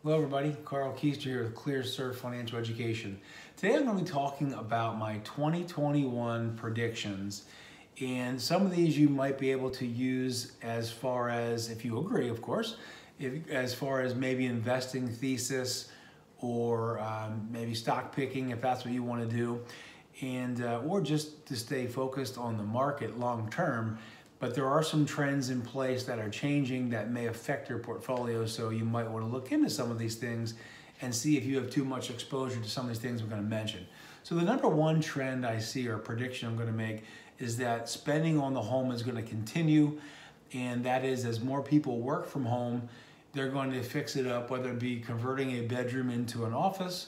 Hello everybody, Carl Keister here with ClearSurf Financial Education. Today I'm going to be talking about my 2021 predictions, and some of these you might be able to use as far as, if you agree of course, as far as maybe investing thesis or maybe stock picking if that's what you want to do, and or just to stay focused on the market long term. But there are some trends in place that are changing that may affect your portfolio, so you might want to look into some of these things and see if you have too much exposure to some of these things we're going to mention. So the number one trend I see, or prediction I'm going to make, is that spending on the home is going to continue, and that is as more people work from home, they're going to fix it up, whether it be converting a bedroom into an office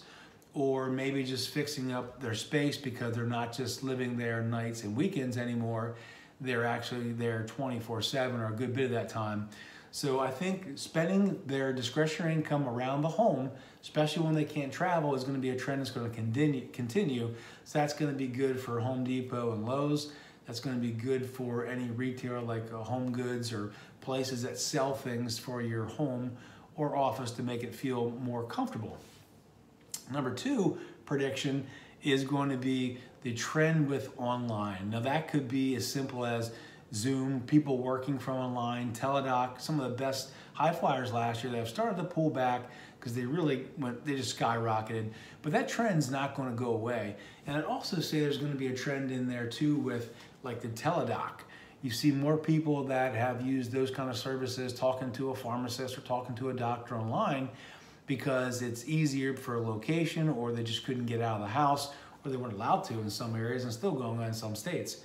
or maybe just fixing up their space because they're not just living there nights and weekends anymore. They're actually there 24/7 or a good bit of that time. So I think spending their discretionary income around the home, especially when they can't travel, is going to be a trend that's going to continue. So that's going to be good for Home Depot and Lowe's. That's going to be good for any retailer like Home Goods or places that sell things for your home or office to make it feel more comfortable. Number two prediction is going to be the trend with online. Now that could be as simple as Zoom, people working from online, Teledoc, some of the best high flyers last year that have started to pull back because they just skyrocketed. But that trend's not going to go away. And I'd also say there's going to be a trend in there too with like the Teledoc. You see more people that have used those kind of services talking to a pharmacist or talking to a doctor online because it's easier for a location, or they just couldn't get out of the house, or they weren't allowed to in some areas and still going on in some states.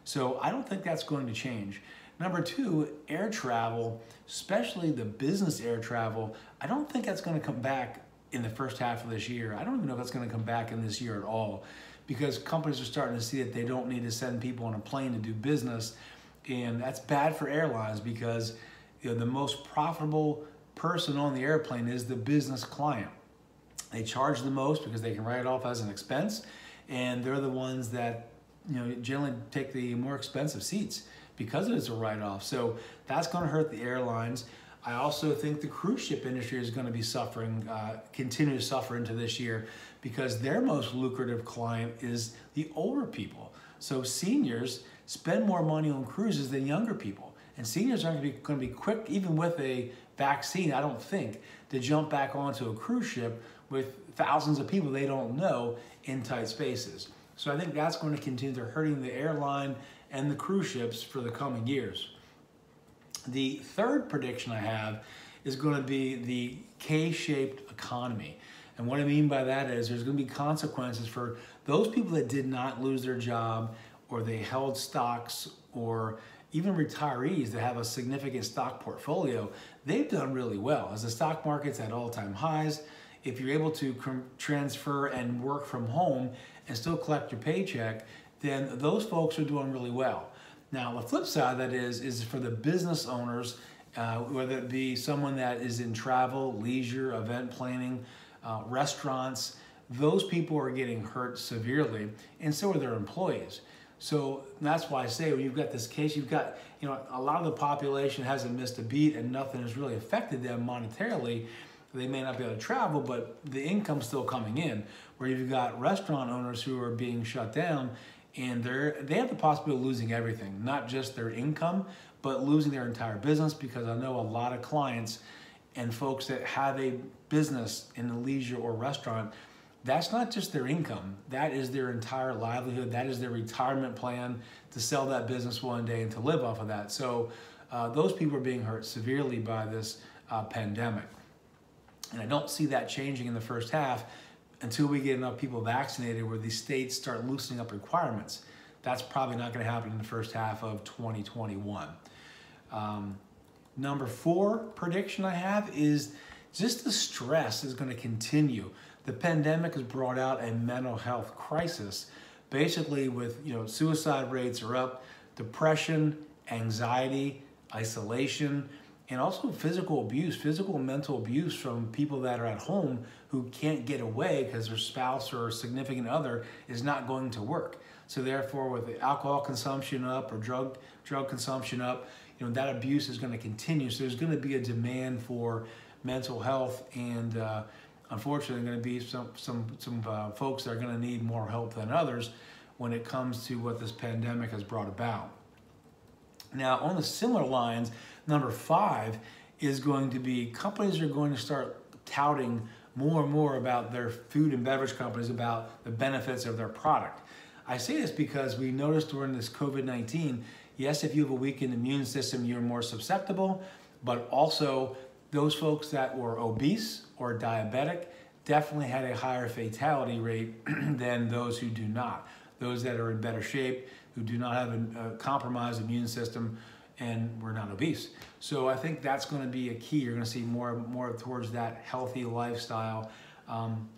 So I don't think that's going to change. Number two, air travel, especially the business air travel, I don't think that's going to come back in the first half of this year. I don't even know if that's going to come back in this year at all, because companies are starting to see that they don't need to send people on a plane to do business. And that's bad for airlines because the most profitable person on the airplane is the business client. They charge the most because they can write it off as an expense, and they're the ones that generally take the more expensive seats because it's a write-off. So that's going to hurt the airlines. I also think the cruise ship industry is going to be suffering, continue to suffer into this year, because their most lucrative client is the older people. So seniors spend more money on cruises than younger people, and seniors aren't going to be quick, even with a vaccine, I don't think, to jump back onto a cruise ship with thousands of people they don't know in tight spaces. So I think that's going to continue to hurting the airline and the cruise ships for the coming years. The third prediction I have is going to be the K-shaped economy. And what I mean by that is there's going to be consequences for those people that did not lose their job, or they held stocks, or even retirees that have a significant stock portfolio. They've done really well. As the stock market's at all-time highs, if you're able to transfer and work from home and still collect your paycheck, then those folks are doing really well. Now, the flip side of that is for the business owners, whether it be someone that is in travel, leisure, event planning, restaurants, those people are getting hurt severely, and so are their employees. So that's why I say when you've got this case, you've got, a lot of the population hasn't missed a beat and nothing has really affected them monetarily. They may not be able to travel, but the income's still coming in. Where you've got restaurant owners who are being shut down, and they have the possibility of losing everything, not just their income, but losing their entire business, because I know a lot of clients and folks that have a business in the leisure or restaurant, that's not just their income, that is their entire livelihood, that is their retirement plan to sell that business one day and to live off of that. So those people are being hurt severely by this pandemic. And I don't see that changing in the first half until we get enough people vaccinated where these states start loosening up requirements. That's probably not going to happen in the first half of 2021. Number four prediction I have is just the stress is going to continue. The pandemic has brought out a mental health crisis, basically with suicide rates are up, depression, anxiety, isolation, and also physical and mental abuse from people that are at home who can't get away because their spouse or significant other is not going to work. So therefore, with the alcohol consumption up or drug consumption up, that abuse is going to continue. So there's going to be a demand for mental health, and unfortunately, going to be some folks that are going to need more help than others when it comes to what this pandemic has brought about. Now, on the similar lines, number 5 is going to be companies are going to start touting more and more about their food and beverage companies about the benefits of their product. I say this because we noticed during this COVID-19, yes, if you have a weakened immune system, you're more susceptible, but also those folks that were obese or diabetic definitely had a higher fatality rate than those who do not. Those that are in better shape, who do not have a compromised immune system, and were not obese. So I think that's going to be a key. You're going to see more towards that healthy lifestyle,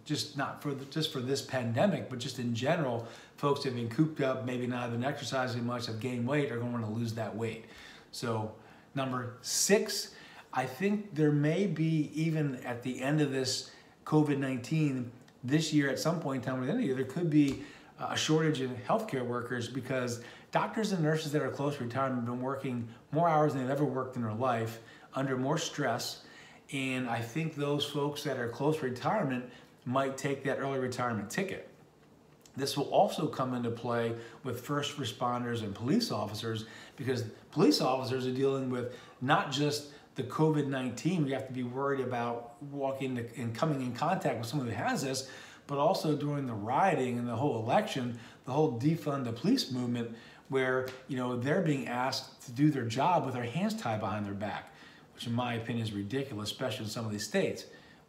just not for just for this pandemic, but just in general. Folks have been cooped up, maybe not been exercising much, have gained weight, are going to want to lose that weight. So number 6, I think there may be, even at the end of this COVID-19 this year, at some point in time, at the end of the year, there could be a shortage in healthcare workers, because doctors and nurses that are close to retirement have been working more hours than they've ever worked in their life, under more stress. And I think those folks that are close to retirement might take that early retirement ticket. This will also come into play with first responders and police officers, because police officers are dealing with not just the COVID-19, you have to be worried about walking and coming in contact with someone who has this, but also during the rioting and the whole election, the whole defund the police movement, where they're being asked to do their job with their hands tied behind their back, which in my opinion is ridiculous, especially in some of these states.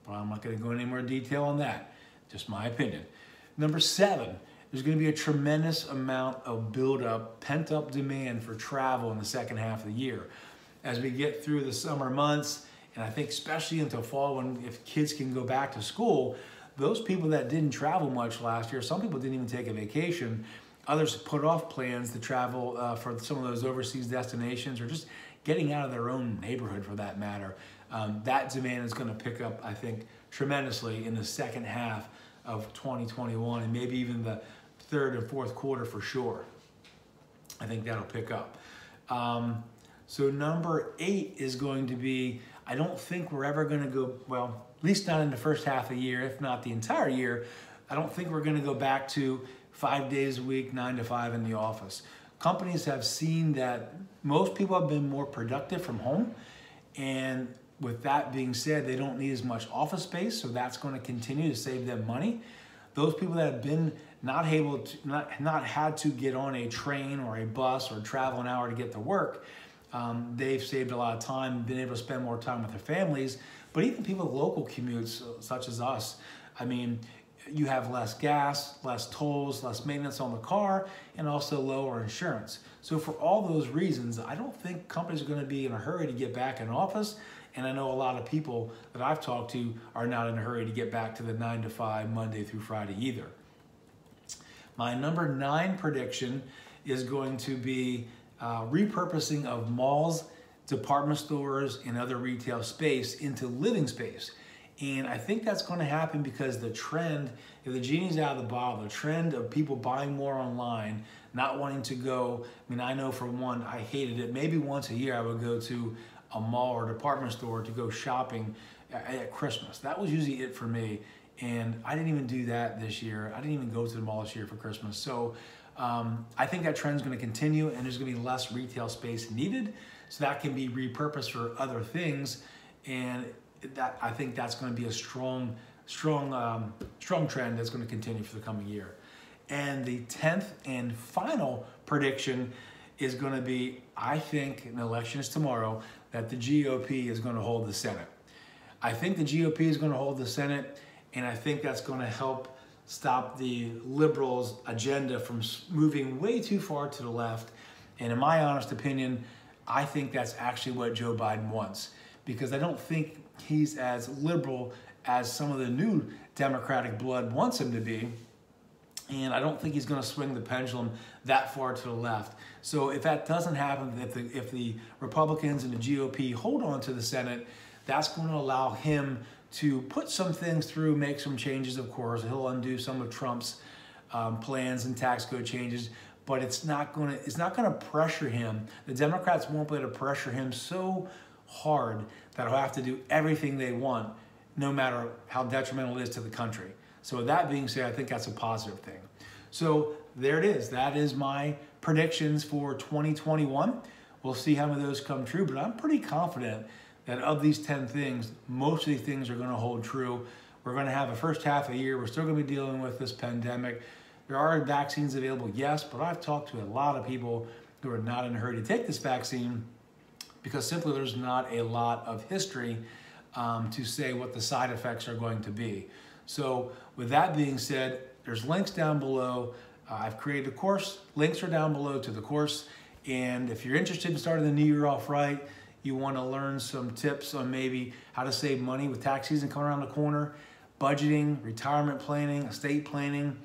But I'm not going to go into any more detail on that, just my opinion. Number 7, there's going to be a tremendous amount of buildup, pent-up demand for travel in the second half of the year. As we get through the summer months, and I think especially into fall, if kids can go back to school, those people that didn't travel much last year, some people didn't even take a vacation, others put off plans to travel for some of those overseas destinations, or just getting out of their own neighborhood for that matter. That demand is going to pick up, I think, tremendously in the second half of 2021, and maybe even the third and fourth quarter for sure. I think that'll pick up. So number 8 is going to be, I don't think we're ever going to go, well, at least not in the first half of the year, if not the entire year, I don't think we're going to go back to 5 days a week, 9 to 5 in the office. Companies have seen that most people have been more productive from home, and with that being said, they don't need as much office space, so that's going to continue to save them money. Those people that have been not had to get on a train or a bus or travel an hour to get to work, they've saved a lot of time, been able to spend more time with their families. But even people with local commutes, such as us, I mean, you have less gas, less tolls, less maintenance on the car, and also lower insurance. So for all those reasons, I don't think companies are going to be in a hurry to get back in office. And I know a lot of people that I've talked to are not in a hurry to get back to the 9 to 5, Monday through Friday either. My number 9 prediction is going to be repurposing of malls, department stores, and other retail space into living space. And I think that's going to happen because the trend, if the genie's out of the bottle, the trend of people buying more online, not wanting to go, I mean, I know for one, I hated it. Maybe once a year I would go to a mall or department store to go shopping at Christmas. That was usually it for me. And I didn't even do that this year. I didn't even go to the mall this year for Christmas. So I think that trend's going to continue, and there's going to be less retail space needed. So that can be repurposed for other things. And that, I think that's going to be a strong trend that's going to continue for the coming year. And the 10th and final prediction is going to be, I think, an election is tomorrow, that the GOP is going to hold the Senate. I think the GOP is going to hold the Senate, and I think that's going to help stop the liberals' agenda from moving way too far to the left. And in my honest opinion, I think that's actually what Joe Biden wants, because I don't think he's as liberal as some of the new Democratic blood wants him to be. And I don't think he's going to swing the pendulum that far to the left. So if that doesn't happen, if the Republicans and the GOP hold on to the Senate, that's going to allow him to put some things through, make some changes, of course. He'll undo some of Trump's plans and tax code changes, but it's not going to pressure him. The Democrats won't be able to pressure him so hard that'll have to do everything they want, no matter how detrimental it is to the country. So with that being said, I think that's a positive thing. So there it is. That is my predictions for 2021. We'll see how many of those come true, but I'm pretty confident that of these 10 things, most of these things are going to hold true. We're going to have a first half of the year. We're still going to be dealing with this pandemic. There are vaccines available, yes, but I've talked to a lot of people who are not in a hurry to take this vaccine because simply there's not a lot of history to say what the side effects are going to be. So with that being said, there's links down below. I've created a course. Links are down below to the course. And if you're interested in starting the new year off right, you want to learn some tips on maybe how to save money with tax season coming around the corner, budgeting, retirement planning, estate planning.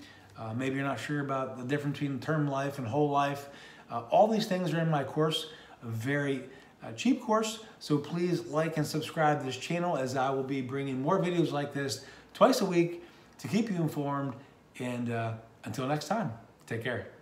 Maybe you're not sure about the difference between term life and whole life. All these things are in my course, a very cheap course. So please like and subscribe to this channel, as I will be bringing more videos like this twice a week to keep you informed. And until next time, take care.